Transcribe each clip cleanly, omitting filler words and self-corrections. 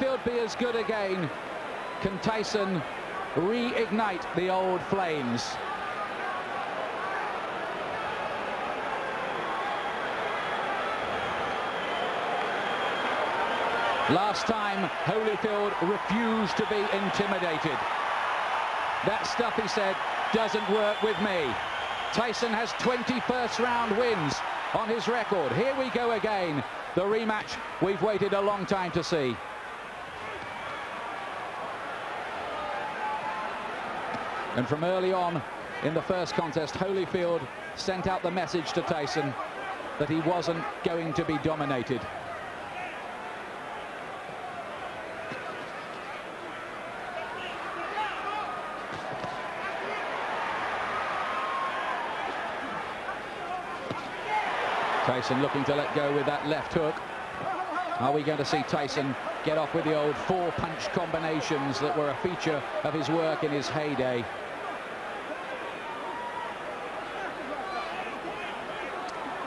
Holyfield be as good again? Can Tyson reignite the old flames? Last time, Holyfield refused to be intimidated. That stuff, he said, doesn't work with me. Tyson has 20 first-round wins on his record. Here we go again. The rematch we've waited a long time to see. And from early on in the first contest, Holyfield sent out the message to Tyson that he wasn't going to be dominated. Tyson looking to let go with that left hook. Are we going to see Tyson get off with the old four-punch combinations that were a feature of his work in his heyday?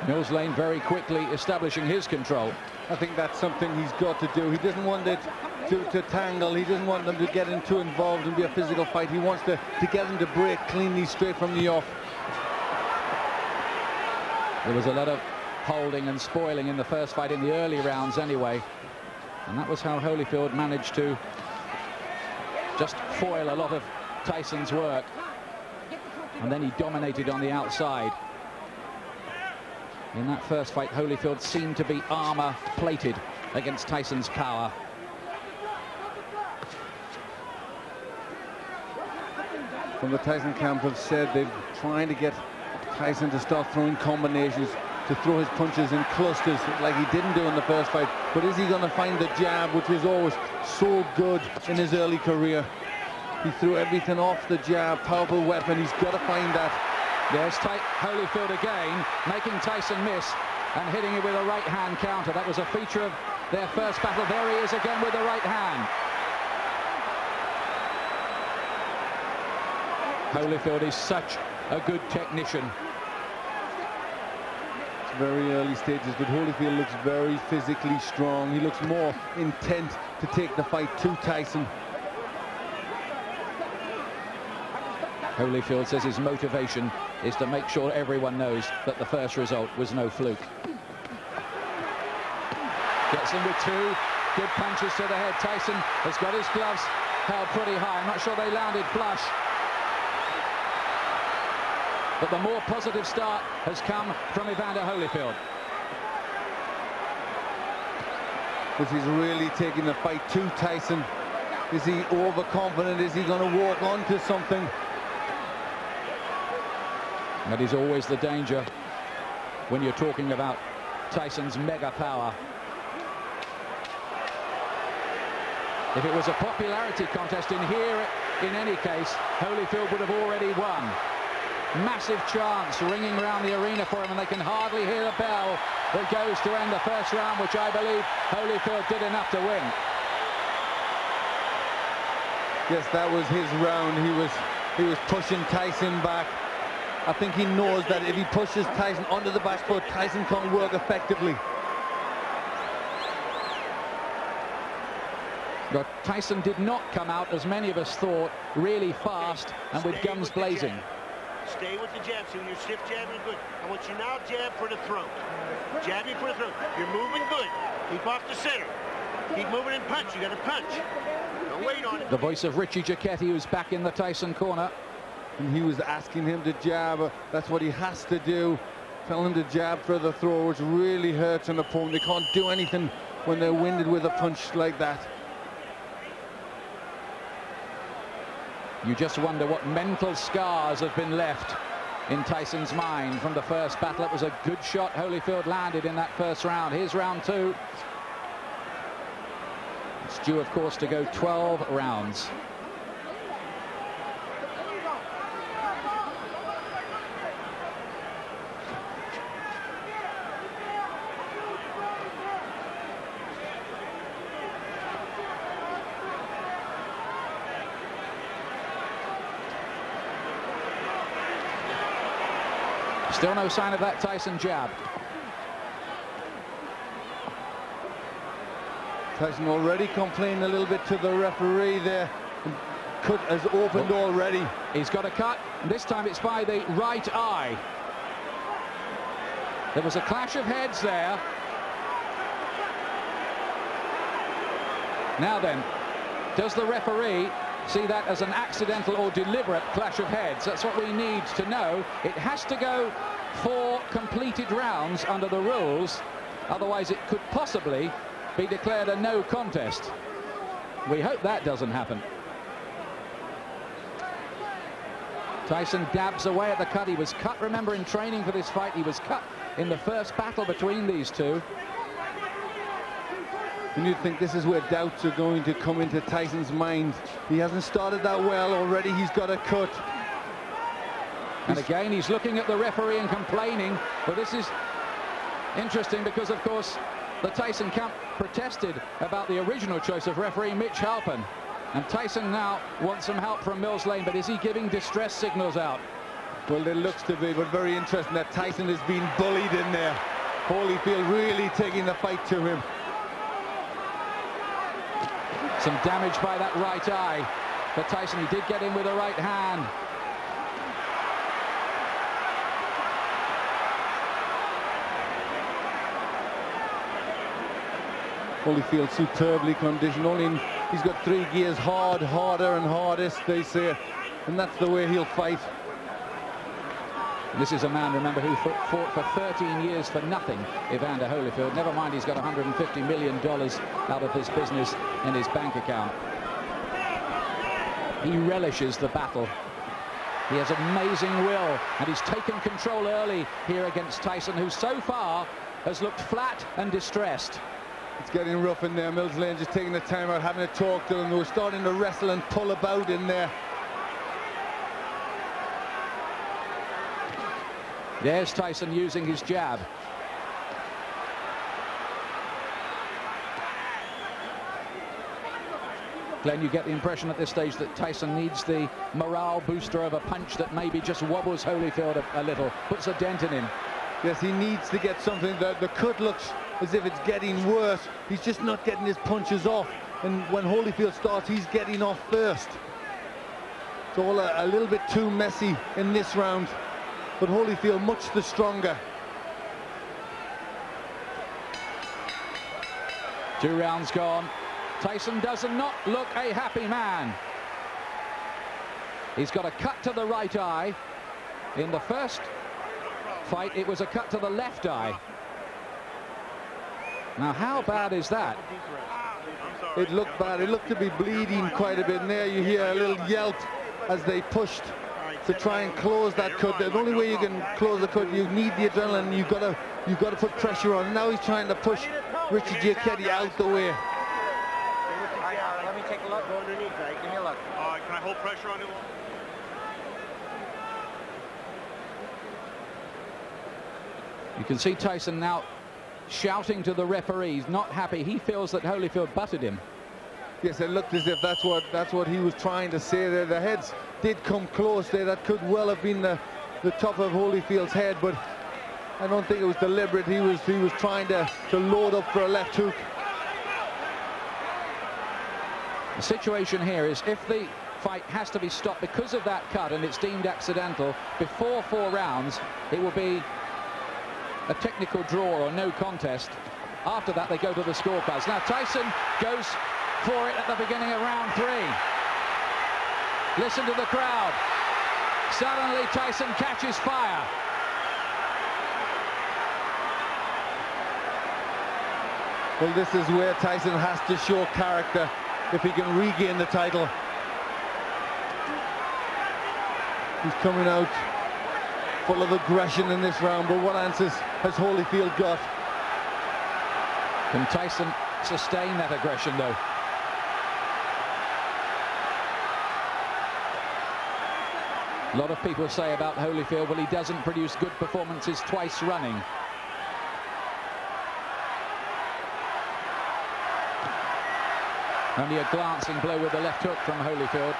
Mills Lane very quickly establishing his control. I think that's something he's got to do. He doesn't want it to tangle. He doesn't want them to get too involved and be a physical fight. He wants to get them to break cleanly straight from the off. There was a lot of holding and spoiling in the first fight in the early rounds anyway, and that was how Holyfield managed to just foil a lot of Tyson's work, and then he dominated on the outside. In that first fight, Holyfield seemed to be armor-plated against Tyson's power. From the Tyson camp have said they're trying to get Tyson to start throwing combinations, to throw his punches in clusters like he didn't do in the first fight. But is he going to find the jab, which was always so good in his early career? He threw everything off the jab, powerful weapon. He's got to find that. There's Holyfield again, making Tyson miss and hitting it with a right-hand counter. That was a feature of their first battle. There he is again with the right hand. Holyfield is such a good technician. It's very early stages, but Holyfield looks very physically strong. He looks more intent to take the fight to Tyson. Holyfield says his motivation is to make sure everyone knows that the first result was no fluke. Gets in with two good punches to the head. Tyson has got his gloves held pretty high. I'm not sure they landed flush. But the more positive start has come from Evander Holyfield. But he's really taking the fight to Tyson. Is he overconfident? Is he going to walk onto something? That is always the danger when you're talking about Tyson's mega power. If it was a popularity contest in here, in any case, Holyfield would have already won. Massive chants ringing around the arena for him, and they can hardly hear the bell that goes to end the first round, which I believe Holyfield did enough to win. Yes, that was his round. He was pushing Tyson back. I think he knows that if he pushes Tyson onto the back foot, Tyson can't work effectively. But Tyson did not come out, as many of us thought, really fast and with guns blazing. Stay with the jab, so you're stiff jabbing good. I want you now jab for the throat. Jabbing for the throat. You're moving good. Keep off the center. Keep moving and punch. You got to punch. Don't wait on it. The voice of Richie Giacchetti, who's back in the Tyson corner. And he was asking him to jab. That's what he has to do. Tell him to jab for the throw, which really hurts an opponent. They can't do anything when they're winded with a punch like that. You just wonder what mental scars have been left in Tyson's mind from the first battle. It was a good shot Holyfield landed in that first round. Here's round two. It's due, of course, to go 12 rounds. Still no sign of that Tyson jab. Tyson already complaining a little bit to the referee there. Cut has opened already. He's got a cut, and this time it's by the right eye. There was a clash of heads there. Now then, does the referee see that as an accidental or deliberate clash of heads? That's what we need to know. It has to go 4 completed rounds under the rules, otherwise it could possibly be declared a no contest. We hope that doesn't happen. Tyson dabs away at the cut. He was cut, remember, in training for this fight. He was cut in the first battle between these two. And you'd think this is where doubts are going to come into Tyson's mind. He hasn't started that well already. He's got a cut. And again, he's looking at the referee and complaining. But this is interesting because, of course, the Tyson camp protested about the original choice of referee Mitch Halpin. And Tyson now wants some help from Mills Lane, but is he giving distress signals out? Well, it looks to be, but very interesting that Tyson has been bullied in there. Holyfield really taking the fight to him. Some damage by that right eye. But Tyson, he did get in with a right hand. Holyfield superbly conditioned. He's got 3 gears, hard, harder and hardest, they say. And that's the way he'll fight. This is a man, remember, who fought for 13 years for nothing, Evander Holyfield. Never mind, he's got $150 million out of this business in his bank account. He relishes the battle. He has amazing will, and he's taken control early here against Tyson, who so far has looked flat and distressed. It's getting rough in there. Mills Lane just taking the time out, having a talk to them. They were starting to wrestle and pull about in there. There's Tyson using his jab. Glenn, you get the impression at this stage that Tyson needs the morale booster of a punch that maybe just wobbles Holyfield a little, puts a dent in him. Yes, he needs to get something. The cut looks as if it's getting worse. He's just not getting his punches off. And when Holyfield starts, he's getting off first. It's all a little bit too messy in this round. But Holyfield much the stronger. 2 rounds gone. Tyson does not look a happy man. He's got a cut to the right eye. In the first fight, it was a cut to the left eye. Now, how bad is that? It looked bad. It looked to be bleeding quite a bit. And there you hear a little yelp as they pushed to try and close that cut. The only way you can close the cut, you need the adrenaline. You've got to put pressure on. Now he's trying to push Richard Giacchetti out the way. Let me take a look. Go underneath, right? Give me a look. Can I hold pressure on it? You can see Tyson now shouting to the referee. He's not happy. He feels that Holyfield butted him. Yes, it looked as if that's what he was trying to say there. The heads did come close there. That could well have been the top of Holyfield's head, but I don't think it was deliberate. He was trying to load up for a left hook. The situation here is if the fight has to be stopped because of that cut and it's deemed accidental before 4 rounds, it will be a technical draw or no contest. After that, they go to the scorecards. Now, Tyson goes for it at the beginning of round 3. Listen to the crowd. Suddenly, Tyson catches fire. Well, this is where Tyson has to show character if he can regain the title. He's coming out full of aggression in this round, but what answers has Holyfield got? Can Tyson sustain that aggression, though? A lot of people say about Holyfield, well, he doesn't produce good performances twice running. Only a glancing blow with the left hook from Holyfield.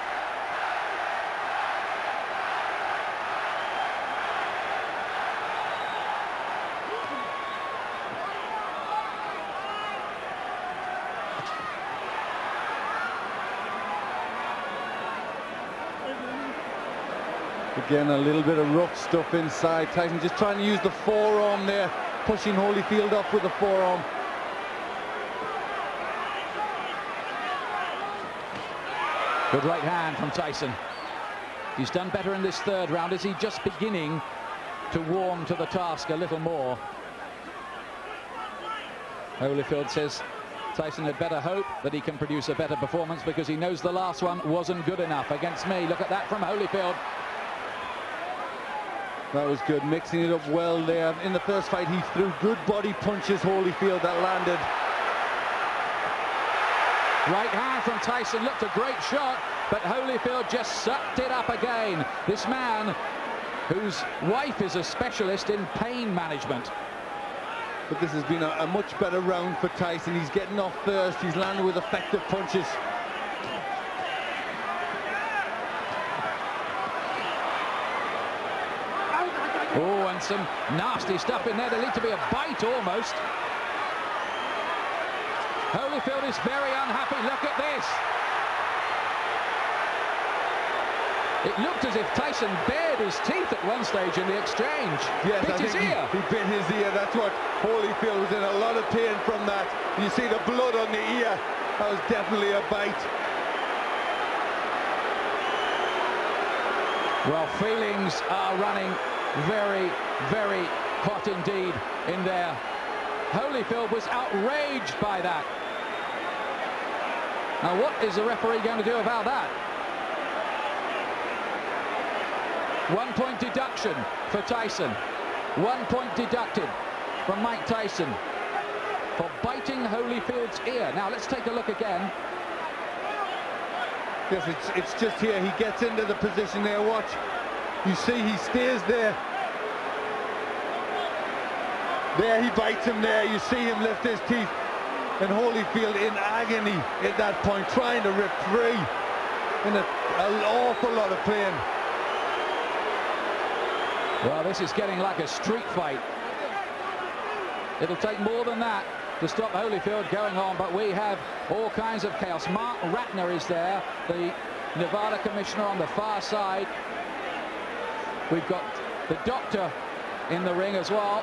Again, a little bit of rough stuff inside. Tyson just trying to use the forearm there, pushing Holyfield off with the forearm. Good right hand from Tyson. He's done better in this third round. Is he just beginning to warm to the task a little more? Holyfield says Tyson had better hope that he can produce a better performance because he knows the last one wasn't good enough against me. Look at that from Holyfield. That was good, mixing it up well there. In the first fight, he threw good body punches, Holyfield, that landed. Right hand from Tyson, looked a great shot, but Holyfield just sucked it up again. This man, whose wife is a specialist in pain management. But this has been a much better round for Tyson. He's getting off first, he's landed with effective punches. Oh, and some nasty stuff in there. There needs to be a bite almost. Holyfield is very unhappy. Look at this. It looked as if Tyson bared his teeth at one stage in the exchange. Yes, bit I think his ear. He bit his ear. That's what Holyfield was in a lot of pain from that. You see the blood on the ear. That was definitely a bite. Well, feelings are running very, very hot indeed in there. Holyfield was outraged by that. Now, what is the referee going to do about that? 1 point deduction for Tyson. 1 point deducted from Mike Tyson for biting Holyfield's ear. Now, let's take a look again. Yes, it's just here. He gets into the position there. Watch. You see, he stays there. There, he bites him there. You see him lift his teeth. And Holyfield in agony at that point, trying to rip free. In an awful lot of pain. Well, this is getting like a street fight. It'll take more than that to stop Holyfield going on, but we have all kinds of chaos. Mark Ratner is there, the Nevada commissioner on the far side. We've got the doctor in the ring as well.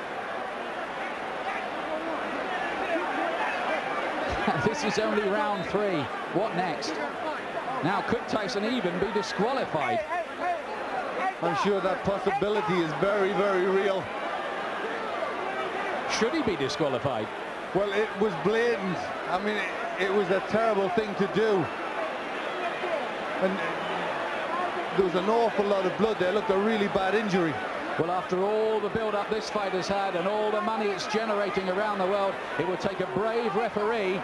This is only round 3. What next? Now, could Tyson even be disqualified? I'm sure that possibility is very, very real. Should he be disqualified? Well, it was blatant. I mean, it was a terrible thing to do. And there was an awful lot of blood there. Looked a really bad injury. Well, after all the build-up this fight has had and all the money it's generating around the world, it would take a brave referee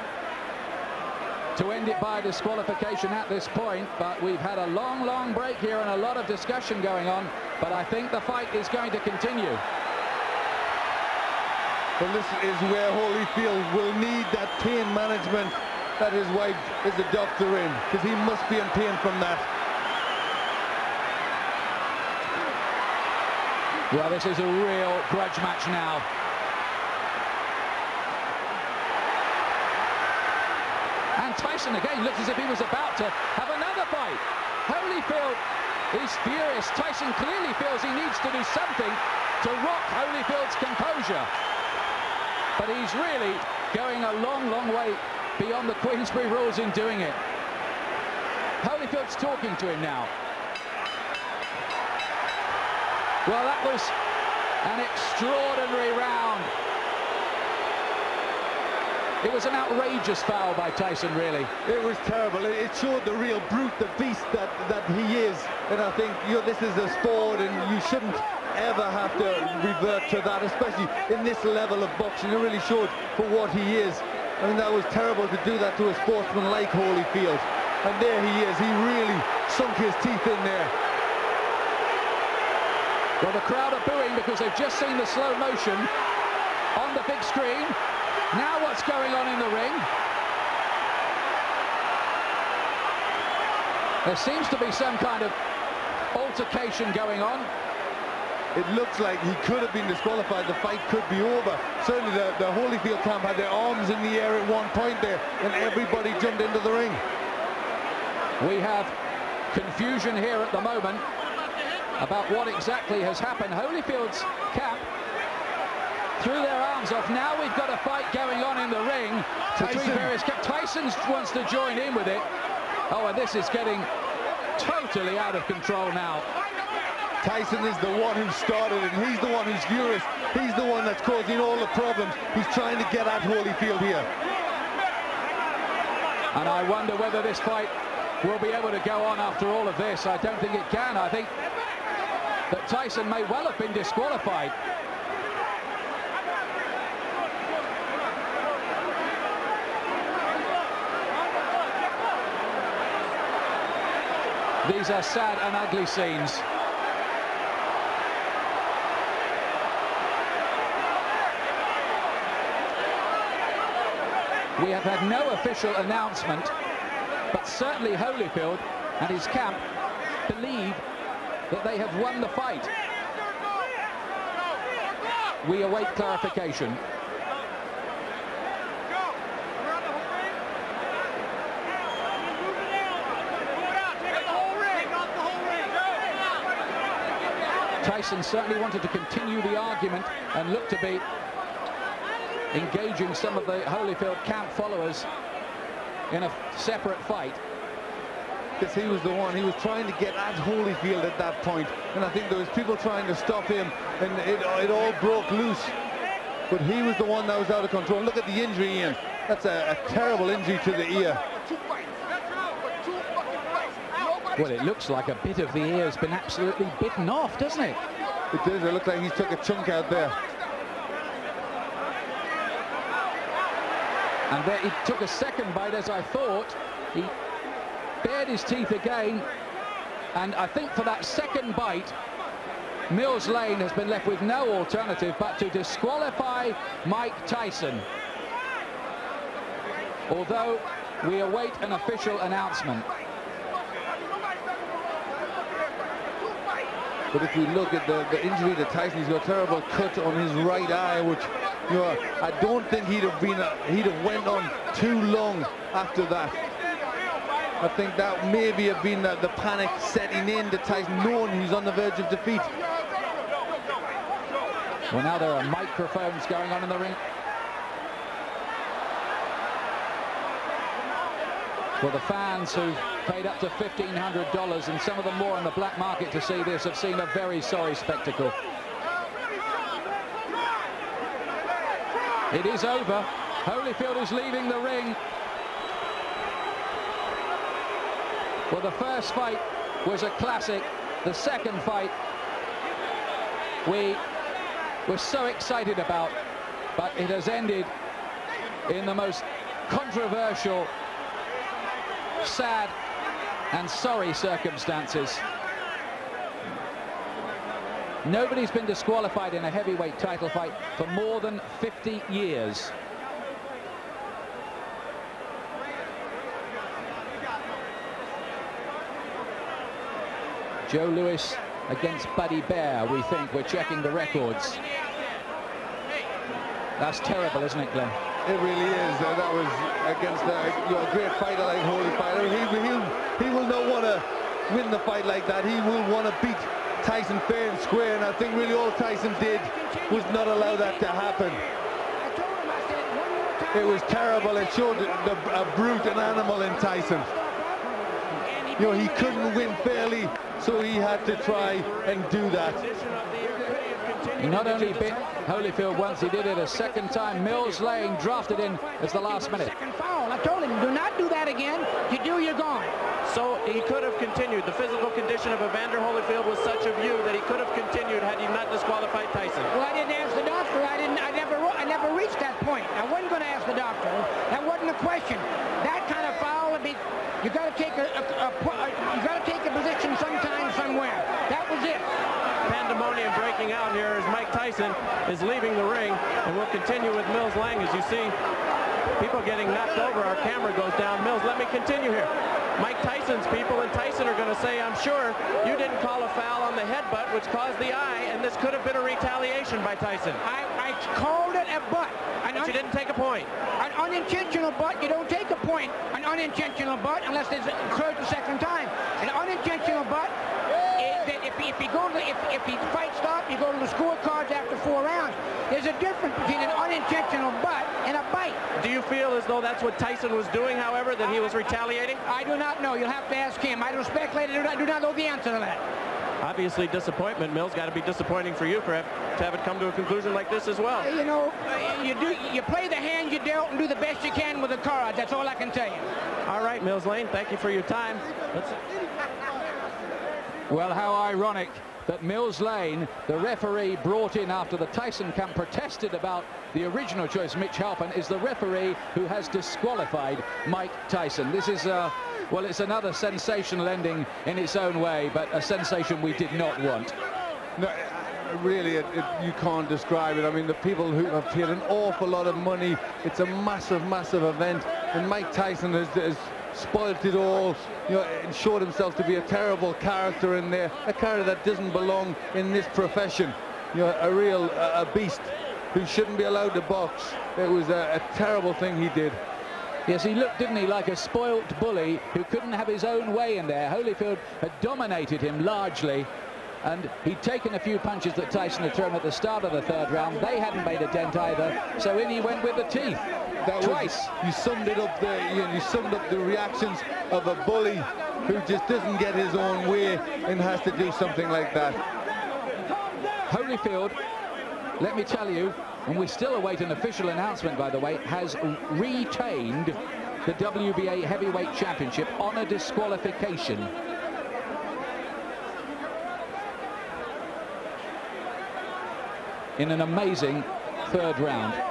to end it by disqualification at this point. But we've had a long, long break here and a lot of discussion going on. But I think the fight is going to continue. Well, this is where Holyfield will need that pain management that his wife is a doctor in, because he must be in pain from that. Well, this is a real grudge match now. And Tyson again looks as if he was about to have another fight. Holyfield is furious. Tyson clearly feels he needs to do something to rock Holyfield's composure. But he's really going a long, long way beyond the Queensberry rules in doing it. Holyfield's talking to him now. Well, that was an extraordinary round. It was an outrageous foul by Tyson, really. It was terrible. It showed the real brute, the beast that he is. And I think, you know, this is a sport and you shouldn't ever have to revert to that, especially in this level of boxing. It really showed for what he is. I mean, that was terrible to do that to a sportsman like Holyfield. And there he is. He really sunk his teeth in there. Well, the crowd are booing because they've just seen the slow motion on the big screen. Now what's going on in the ring? There seems to be some kind of altercation going on. It looks like he could have been disqualified. The fight could be over. Certainly the Holyfield camp had their arms in the air at one point there, and everybody jumped into the ring. We have confusion here at the moment. about what exactly has happened. Holyfield's camp threw their arms off. Now we've got a fight going on in the ring between various camps. Tyson wants to join in with it. Oh, and this is getting totally out of control now. Tyson is the one who started it, and he's the one who's furious. He's the one that's causing all the problems. He's trying to get at Holyfield here. And I wonder whether this fight will be able to go on after all of this. I don't think it can. I think that Tyson may well have been disqualified. These are sad and ugly scenes. We have had no official announcement, but certainly Holyfield and his camp believe that they have won the fight. We await clarification. Tyson certainly wanted to continue the argument and looked to be engaging some of the Holyfield camp followers in a separate fight. Because he was the one, he was trying to get at Holyfield at that point, and I think there was people trying to stop him, and it all broke loose. But he was the one that was out of control. Look at the injury, Ian. That's a terrible injury to the ear. Well, it looks like a bit of the ear has been absolutely bitten off, doesn't it? It does. It looks like he took a chunk out there. And there he took a second bite, as I thought. He bared his teeth again, and I think for that second bite, Mills Lane has been left with no alternative but to disqualify Mike Tyson. Although we await an official announcement. But if you look at the injury to Tyson, he's got a terrible cut on his right eye, which, you know, I don't think he'd have went on too long after that. I think that maybe have been the panic setting in to Tyson, knowing he's on the verge of defeat. Well, now there are microphones going on in the ring. For the fans who paid up to $1,500 and some of them more on the black market to see this have seen a very sorry spectacle. It is over. Holyfield is leaving the ring. Well, the first fight was a classic. The second fight we were so excited about, but it has ended in the most controversial, sad and sorry circumstances. Nobody's been disqualified in a heavyweight title fight for more than 50 years. Joe Louis against Buddy Bear, we think. We're checking the records. That's terrible, isn't it, Glenn? It really is. That was against a great fighter like Holyfield. He will not want to win the fight like that. He will want to beat Tyson fair and square, and I think really all Tyson did was not allow that to happen. It was terrible. It showed a brute, an animal in Tyson. You know, he couldn't win fairly, so he had to try and do that. He not only bit Holyfield once, he did it a second time. Mills Lane drafted in as the last minute. Second foul. I told him, do not do that again. You do, you're gone. So he could have continued. The physical condition of Evander Holyfield was such a view that he could have continued had he not disqualified Tyson. Well, I didn't ask the doctor. I never reached that point. I wasn't going to ask the doctor. That wasn't a question. That kind of foul would be. You got to take a position sometime, somewhere. That was it. Pandemonium breaking out here as Mike Tyson is leaving the ring, and we'll continue with Mills Lang. As you see people getting knocked over, our camera goes down. Mills, let me continue here. Mike Tyson's people and Tyson are going to say, I'm sure you didn't call a foul on the headbutt, which caused the eye, and this could have been a retaliation by Tyson. I called it a butt. But you didn't take a point. An unintentional butt, you don't take a point. An unintentional butt unless it's occurred the second time. An unintentional butt, if if the fight stops, you go to the scorecards after 4 rounds. There's a difference between an unintentional butt and a bite. Do you feel as though that's what Tyson was doing, however, that he was retaliating? I do not know. You'll have to ask him. I don't speculate. I do not know the answer to that. Obviously, disappointment, Mills. Got to be disappointing for you to have it come to a conclusion like this as well. You know, you play the hand you dealt and do the best you can with the cards. That's all I can tell you. All right, Mills Lane, thank you for your time. Well, how ironic that Mills Lane, the referee brought in after the Tyson camp, protested about the original choice, Mitch Halpin, is the referee who has disqualified Mike Tyson. This is, well, it's another sensational ending in its own way, but a sensation we did not want. No, really, you can't describe it. I mean, the people who have paid an awful lot of money, it's a massive, massive event, and Mike Tyson has spoilt it all, you know, and showed himself to be a terrible character in there, a character that doesn't belong in this profession, you know, a real beast who shouldn't be allowed to box. It was a terrible thing he did. Yes, he looked, didn't he, like a spoilt bully who couldn't have his own way in there. Holyfield had dominated him largely, and he'd taken a few punches that Tyson had thrown at the start of the 3rd round. They hadn't made a dent either, so in he went with the teeth. Twice. You summed it up there. You summed up the reactions of a bully who just doesn't get his own way and has to do something like that. Holyfield, let me tell you, and we still await an official announcement, by the way, has retained the WBA Heavyweight Championship on a disqualification. In an amazing 3rd round.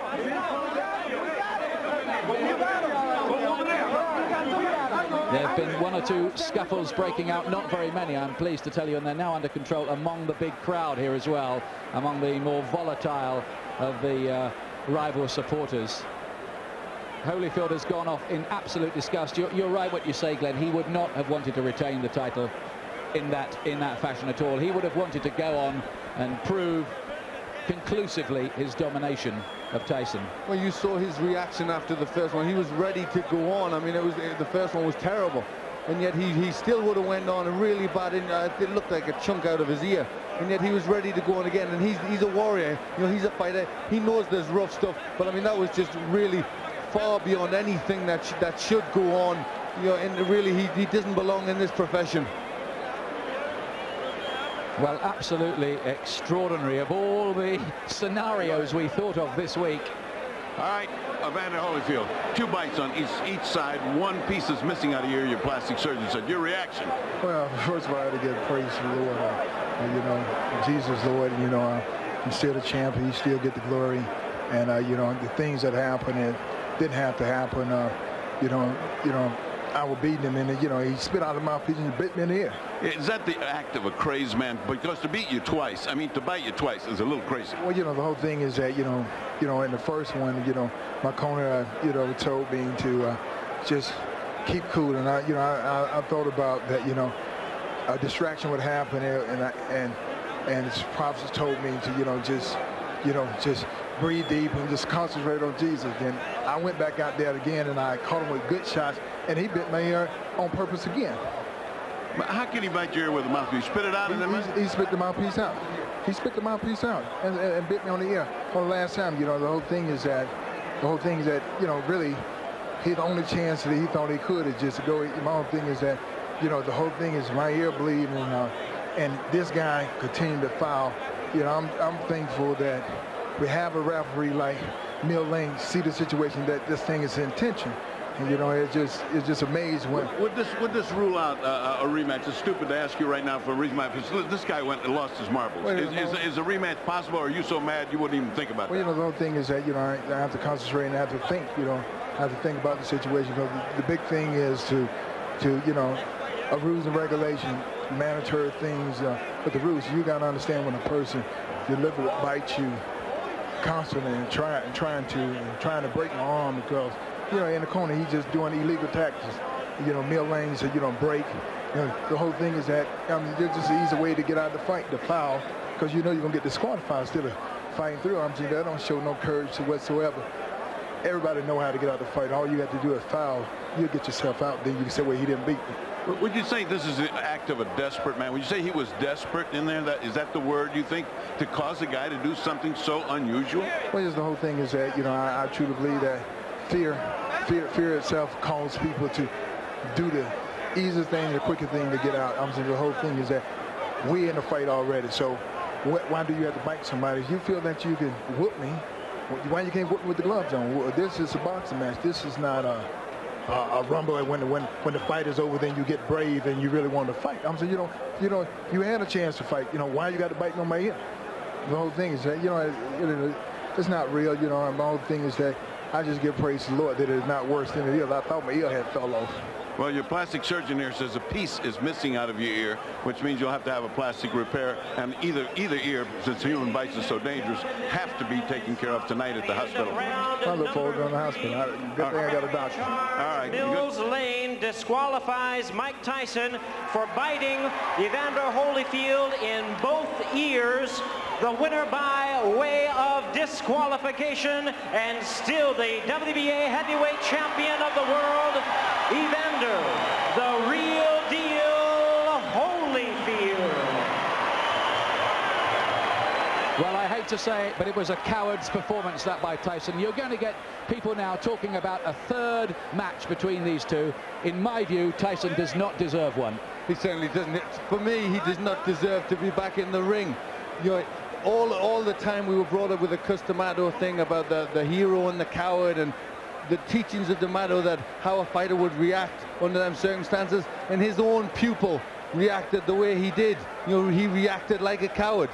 There have been 1 or 2 scuffles breaking out, not very many, I'm pleased to tell you, and they're now under control among the big crowd here as well, among the more volatile of the rival supporters. Holyfield has gone off in absolute disgust. You're right what you say, Glenn. He would not have wanted to retain the title in that fashion at all. He would have wanted to go on and prove conclusively his domination of Tyson. Well, you saw his reaction after the 1st one. He was ready to go on. I mean, the 1st one was terrible, and yet he still would have went on and really bad. It looked like a chunk out of his ear, and yet he was ready to go on again. And he's a warrior. You know, he's a fighter. He knows there's rough stuff, but I mean, that was just really far beyond anything that should go on. You know, and really, he doesn't belong in this profession. Well, absolutely extraordinary. Of all the scenarios we thought of this week. All right, Evander Holyfield, 2 bites on each side. 1 piece is missing out of your ear. Your plastic surgeon said. Your reaction? Well, first of all, I had to give praise to the Lord. You know, Jesus, Lord, you know, he's still the champ. He still get the glory. And, you know, the things that happened, it didn't have to happen. You know, I was beating him, and you know, he spit out of my mouthpiece and bit me in the ear. Is that the act of a crazed man? Because to beat you twice, I mean, to bite you twice is a little crazy. Well, you know, the whole thing is that, you know, in the 1st one, you know, my corner, you know, told me to just keep cool, and I thought about that, you know, a distraction would happen, and his prophets told me to, just breathe deep and just concentrate on Jesus. Then I went back out there again, and I caught him with good shots, and he bit my ear on purpose again. But how can he bite your ear with a mouthpiece? Spit it out in a minute? He spit the mouthpiece out. He spit the mouthpiece out and bit me on the ear. For the last time, you know, the whole thing is that, you know, really, the only chance that he thought he could is just to go. My whole thing is that, you know, the whole thing is my ear bleeding, and this guy continued to foul. You know, I'm thankful that we have a referee like Mills Lane see the situation that this thing is intention. And, you know, it's just amazing when. Would this rule out a rematch? It's stupid to ask you right now for a rematch. This guy went and lost his marbles. Well, is a rematch possible, or are you so mad you wouldn't even think about well, that? You know, the whole thing is that, you know, I have to concentrate and I have to think, you know, I have to think about the situation. Because the big thing is to you know, a rules and regulation, mandatory things, but the rules, you got to understand when a person deliberately bites you constantly and trying to break my arm, because, you know, in the corner he's just doing illegal tactics. You know, Mills Lane said, you don't break. You know, the whole thing is that, I mean, there's just an easy way to get out of the fight, the foul, because you know you're gonna get disqualified instead of fighting through. I'm saying that don't show no courage whatsoever. Everybody know how to get out of the fight. All you have to do is foul. You'll get yourself out. Then you can say, well, he didn't beat me. Would you say this is an act of a desperate man? Would you say he was desperate in there? Is that the word you think, to cause a guy to do something so unusual? Well, just the whole thing is that, you know, I truly believe that fear itself causes people to do the easiest thing, the quicker thing to get out. I'm saying the whole thing is that we're in a fight already. So why do you have to bite somebody? If you feel that you can whoop me, why you can't whoop me with the gloves on? Well, this is a boxing match. This is not a rumble. When the fight is over, then you get brave and you really want to fight. I'm saying you had a chance to fight. You know, why you got to bite on my ear? The whole thing is that, you know, it's not real. You know, and the whole thing is that I just give praise to the Lord that it's not worse than it is. I thought my ear had fell off. Well, your plastic surgeon here says a piece is missing out of your ear, which means you'll have to have a plastic repair, and either ear, since human bites are so dangerous, have to be taken care of tonight at the hospital. I look forward to going to the hospital. Good thing I got a doctor. All right. Mills Lane disqualifies Mike Tyson for biting Evander Holyfield in both ears. The winner by way of disqualification, and still the WBA heavyweight champion of the world, Evander, the real deal, Holyfield. Well, I hate to say it, but it was a coward's performance, that by Tyson. You're going to get people now talking about a third match between these two. In my view, Tyson does not deserve one. He certainly doesn't. For me, he does not deserve to be back in the ring. You know, all the time we were brought up with the Customado thing about the hero and the coward, and the teachings of D'Amato that how a fighter would react under them circumstances, and his own pupil reacted the way he did. You know, he reacted like a coward.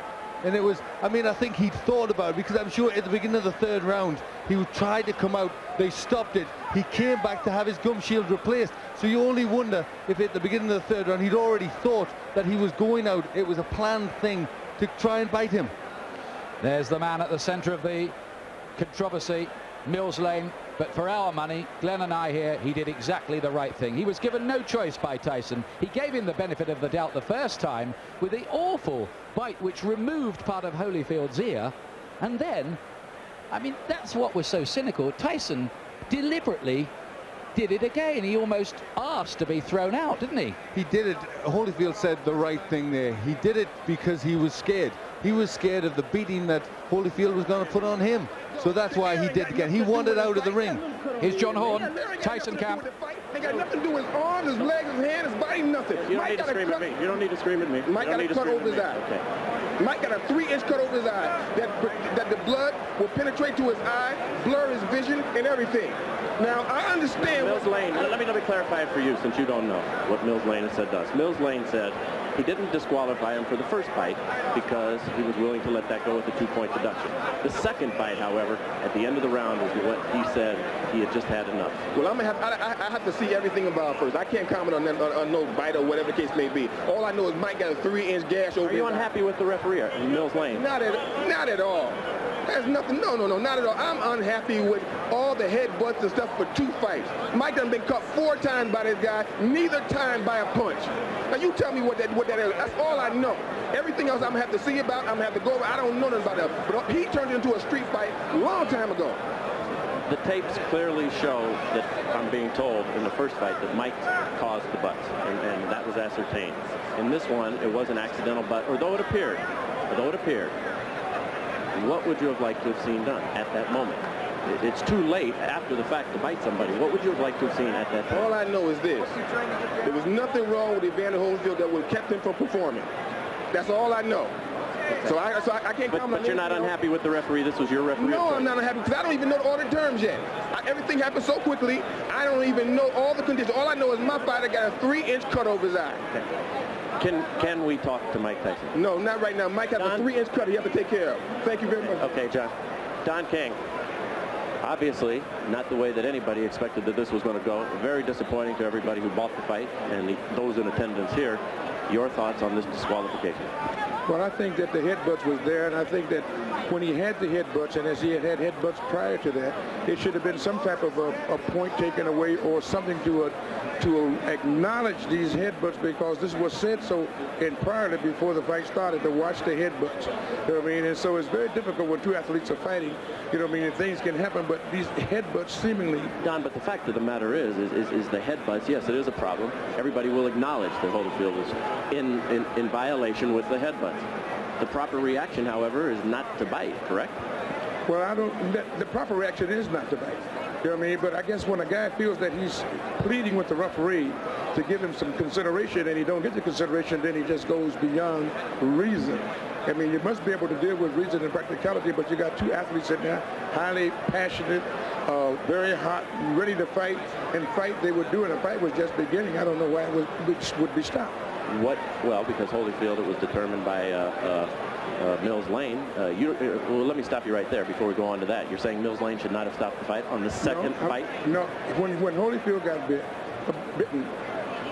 And it was, I mean, I think he'd thought about it, because I'm sure at the beginning of the third round he tried to come out, they stopped it, he came back to have his gum shield replaced. So you only wonder if at the beginning of the third round he'd already thought that he was going out. It was a planned thing to try and bite him. There's the man at the center of the controversy, Mills Lane. But for our money, Glenn and I here, he did exactly the right thing. He was given no choice by Tyson. He gave him the benefit of the doubt the first time with the awful bite which removed part of Holyfield's ear. And then, I mean, that's what was so cynical. Tyson deliberately did it again. He almost asked to be thrown out, didn't he? He did it. Holyfield said the right thing there. He did it because he was scared. He was scared of the beating that Holyfield was going to put on him. So that's why he did it again. He wanted out of the ring. Here's John Horn, Tyson camp. They got nothing to do with his arms, his legs, his hand, his body, nothing. You don't need to scream at me. You don't need to scream at me. Mike got a cut over his eye. Okay. Mike got a 3-inch cut over his eye. That the blood will penetrate to his eye, blur his vision, and everything. Now, I understand Mills Lane, let me clarify it for you, since you don't know what Mills Lane has said to us. Mills Lane said he didn't disqualify him for the first bite because he was willing to let that go with the 2-point deduction. The second bite, however, at the end of the round is what he said he had just had enough. Well, I have to see everything about it first. I can't comment on no bite or whatever the case may be. All I know is Mike got a 3-inch gash over his eye. Are you unhappy with the referee, Mills Lane? Not at all. There's nothing, no, not at all. I'm unhappy with all the headbutts and stuff for 2 fights. Mike done been cut 4 times by this guy, neither time by a punch. Now you tell me what that is. That's all I know. Everything else I'm gonna have to see about, I'm gonna have to go over. I don't know nothing about that. But he turned it into a street fight a long time ago. The tapes clearly show that, I'm being told, in the first fight that Mike caused the butts, and that was ascertained. In this one, it was an accidental butt, although it appeared, what would you have liked to have seen done at that moment? It's too late after the fact to bite somebody. What would you have liked to have seen at that time? All I know is this. There was nothing wrong with Evander Holyfield that would have kept him from performing. That's all I know. So I can't comment on But you're not unhappy with the referee? This was your referee? No, I'm not unhappy because I don't even know the order terms yet. Everything happened so quickly, I don't even know all the conditions. All I know is my fighter got a 3-inch cut over his eye. Okay. Can we talk to Mike Tyson? No, not right now. Mike has a 3-inch cut he has to take care of. Thank you very much. Okay, John. Don King. Obviously, not the way that anybody expected that this was going to go. Very disappointing to everybody who bought the fight and those in attendance here. Your thoughts on this disqualification? Well, I think that the headbutts was there, and I think that when he had the headbutts, and as he had headbutts prior to that, it should have been some type of a point taken away or something to acknowledge these headbutts, because this was said so prior before the fight started, to watch the headbutts. You know what I mean? And so it's very difficult when two athletes are fighting. You know what I mean? And things can happen, but these headbutts seemingly... Don, but the fact of the matter is the headbutts, yes, it is a problem. Everybody will acknowledge that Holyfield is in violation with the headbutts. The proper reaction, however, is not to bite, correct? Well, the proper reaction is not to bite. You know what I mean? But I guess when a guy feels that he's pleading with the referee to give him some consideration and he don't get the consideration, then he just goes beyond reason. I mean, you must be able to deal with reason and practicality, but you got two athletes in there, highly passionate, very hot, ready to fight, and fight they were doing. The fight was just beginning. I don't know why it would be stopped. Well, because Holyfield, it was determined by Mills Lane. Well, let me stop you right there before we go on to that. You're saying Mills Lane should not have stopped the fight on the second fight? No. When Holyfield got bitten,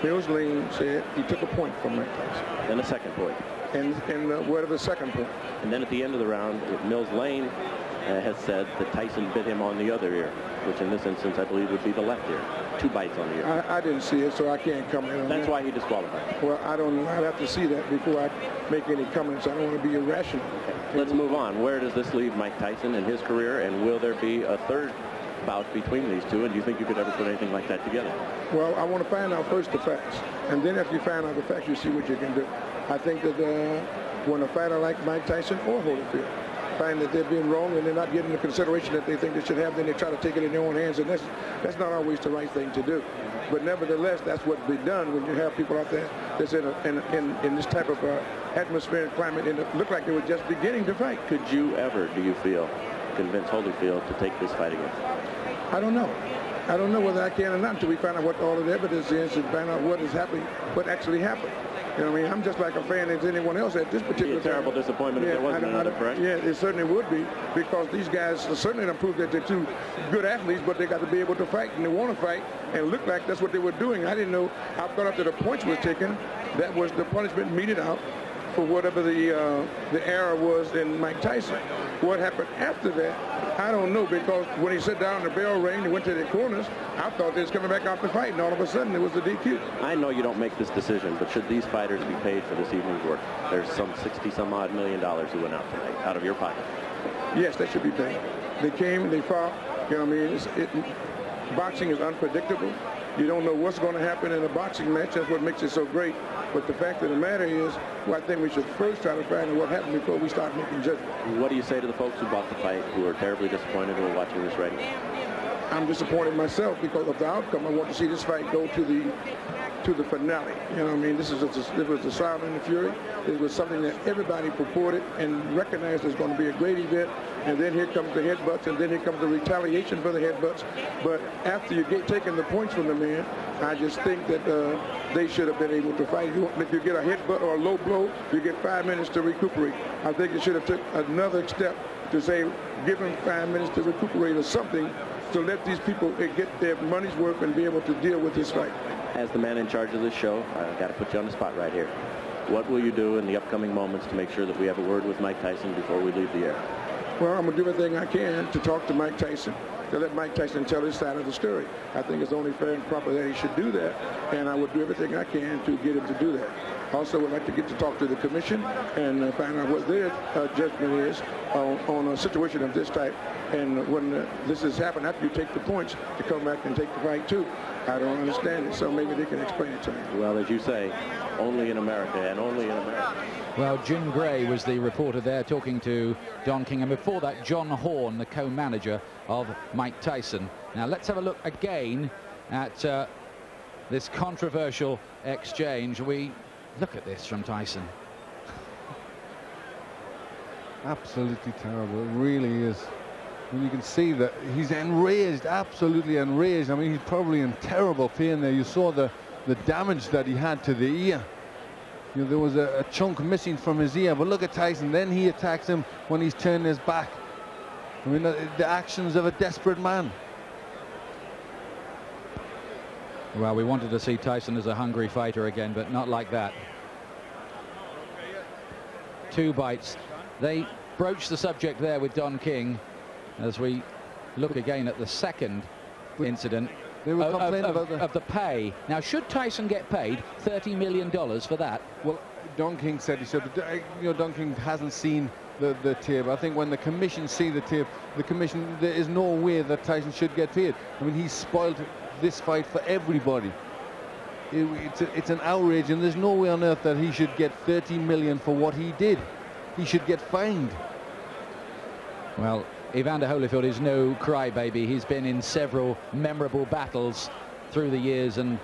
Mills Lane said he took a point from Mike Tyson. Then a second point. And what are the second point? And then at the end of the round, Mills Lane has said that Tyson bit him on the other ear, which in this instance I believe would be the left ear. 2 bites on the ear. I didn't see it, so I can't comment on that. That's why he disqualified. Well, I don't know. I'd have to see that before I make any comments. I don't want to be irrational. Okay. Let's move on. Where does this leave Mike Tyson in his career, and will there be a third bout between these two, and do you think you could ever put anything like that together? Well, I want to find out first the facts, and then after you find out the facts, you see what you can do. I think that when a fighter like Mike Tyson or Holyfield find that they're being wrong and they're not getting the consideration that they think they should have, then they try to take it in their own hands, and that's not always the right thing to do. But nevertheless, that's what's been done when you have people out there that's in this type of atmosphere and climate, and it looked like they were just beginning to fight. Could you ever, do you feel, convince Holyfield to take this fight again? I don't know. I don't know whether I can or not until we find out what all of the evidence is and find out what is happening, what actually happened. You know what I mean? I'm just like a fan as anyone else at this particular time. Terrible disappointment if there wasn't another, correct? Yeah, it certainly would be, because these guys certainly don't prove that they're two good athletes, but they got to be able to fight, and they want to fight, and it looked like that's what they were doing. I didn't know. I thought after the points was taken, that was the punishment meted out for whatever the error was in Mike Tyson. What happened after that, I don't know, because when he sat down, the bell rang, he went to the corners, I thought they was coming back out to fight, and all of a sudden it was a DQ. I know you don't make this decision, but should these fighters be paid for this evening's work? There's some $60-some-odd million who went out tonight, out of your pocket. Yes, they should be paid. They came, they fought, you know what I mean? Boxing is unpredictable. You don't know what's going to happen in a boxing match. That's what makes it so great. But the fact of the matter is, well, I think we should first try to find out what happened before we start making judgment. What do you say to the folks who bought the fight, who are terribly disappointed who are watching this right now? I'm disappointed myself because of the outcome. I want to see this fight go to the finale. You know what I mean? This was the Sound and the Fury. It was something that everybody purported and recognized as going to be a great event. And then here comes the headbutts, and then here comes the retaliation for the headbutts. But after you get taking the points from the man, I just think that they should have been able to fight. If you get a headbutt or a low blow, you get 5 minutes to recuperate. I think it should have took another step to say, give them 5 minutes to recuperate or something, to let these people get their money's worth and be able to deal with this fight. As the man in charge of this show, I've got to put you on the spot right here. What will you do in the upcoming moments to make sure that we have a word with Mike Tyson before we leave the air? Well, I'm going to do everything I can to talk to Mike Tyson, to let Mike Tyson tell his side of the story. I think it's only fair and proper that he should do that, and I would do everything I can to get him to do that. Also, would like to get to talk to the commission and find out what their judgment is on a situation of this type. And when this has happened, after you take the points, to come back and take the fight too. I don't understand it, so maybe they can explain it to me. Well, as you say, only in America, and only in America. Well, Jim Gray was the reporter there talking to Don King, and before that, John Horn, the co-manager of Mike Tyson. Now, let's have a look again at this controversial exchange. We look at this from Tyson. Absolutely terrible. It really is. And you can see that he's enraged, absolutely enraged. I mean, he's probably in terrible pain there. You saw the damage that he had to the ear. You know, there was a chunk missing from his ear. But look at Tyson. Then he attacks him when he's turned his back. I mean, the actions of a desperate man. Well, we wanted to see Tyson as a hungry fighter again, but not like that. 2 bites. They broached the subject there with Don King as we look again at the second incident They were complaining of the pay. Now, should Tyson get paid $30 million for that? Well, Don King said he should. Don King hasn't seen the tape. I think when the commission see the tape, the commission, there is no way that Tyson should get paid. I mean, he's spoiled this fight for everybody. It's an outrage, and there's no way on earth that he should get $30 million for what he did. He should get fined. Well, Evander Holyfield is no crybaby. He's been in several memorable battles through the years, and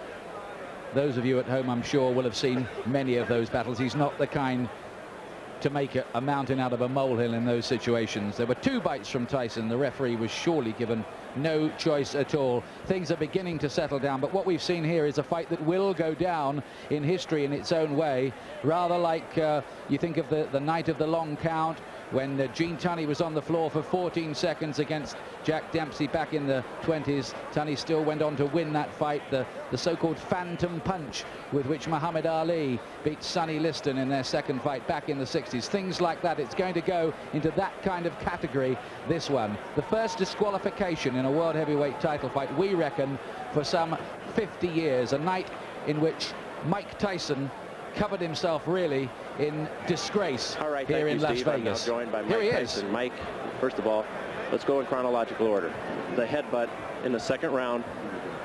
those of you at home, I'm sure, will have seen many of those battles. He's not the kind to make a mountain out of a molehill in those situations. There were 2 bites from Tyson. The referee was surely given no choice at all. Things are beginning to settle down, but what we've seen here is a fight that will go down in history in its own way, rather like you think of the night of the long count, when Gene Tunney was on the floor for 14 seconds against Jack Dempsey back in the 20s. Tunney still went on to win that fight, the so-called phantom punch with which Muhammad Ali beat Sonny Liston in their second fight back in the 60s. Things like that. It's going to go into that kind of category, this one. The first disqualification in a world heavyweight title fight, we reckon, for some 50 years. A night in which Mike Tyson covered himself really in disgrace here in Las Vegas. I'm now joined by Mike Tyson. Mike, first of all, let's go in chronological order. The headbutt in the second round.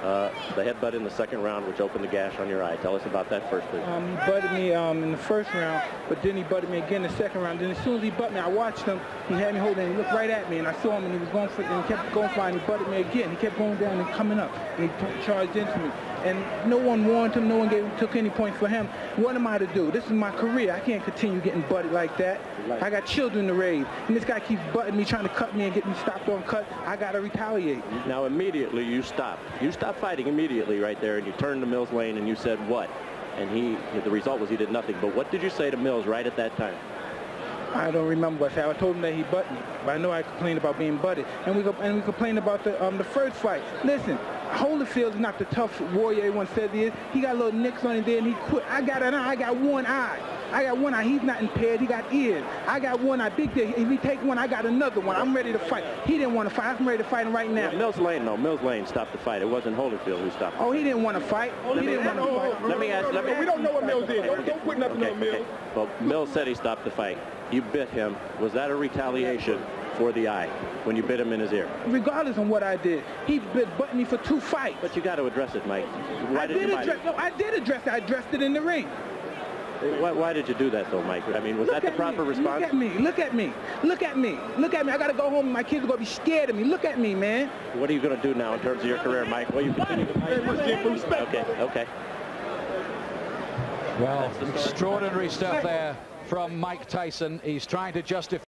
Which opened the gash on your eye. Tell us about that first, please. He butted me in the first round, but then he butted me again in the second round. Then as soon as he butted me, I watched him. He had me holding, and he looked right at me, and I saw him, and he was going for it, and he kept going for it, and he butted me again. He kept going down and coming up, and he charged into me. And no one warned him, no one took any points for him. What am I to do? This is my career. I can't continue getting butted like that. I got children to raise, and this guy keeps butting me, trying to cut me and get me stopped on cut. I got to retaliate. Now, immediately you stopped. You stopped fighting immediately right there, and you turned to Mills Lane and you said what? And the result was he did nothing. But what did you say to Mills right at that time? I don't remember what I said. I told him that he butted me, but I know I complained about being butted. And we complained about the first fight. Listen, Holyfield is not the tough warrior everyone says he is. He got little nicks on his there, and he quit. I got an eye. I got one eye. I got one eye. He's not impaired. He got ears. I got one eye. Big deal. If he take one, I got another one. I'm ready to fight. He didn't want to fight. I'm ready to fight him right now. Mills Lane, no. Mills Lane stopped the fight. It wasn't Holyfield who stopped. Oh, he didn't want to fight. He didn't want to fight. Let me ask. We don't know what Mills did. Don't put nothing on Mills. Well, Mills said he stopped the fight. You bit him. Was that a retaliation for the eye when you bit him in his ear? Regardless of what I did, he butted me for 2 fights. But you got to address it, Mike. I did address it. I addressed it in the ring. Why did you do that, though, Mike? I mean, was that the proper response? Look at me. Look at me. Look at me. Look at me. I got to go home and my kids are going to be scared of me. Look at me, man. What are you going to do now in terms of your career, Mike? Well, you continue to fight. Okay. Well, extraordinary stuff there from Mike Tyson. He's trying to justify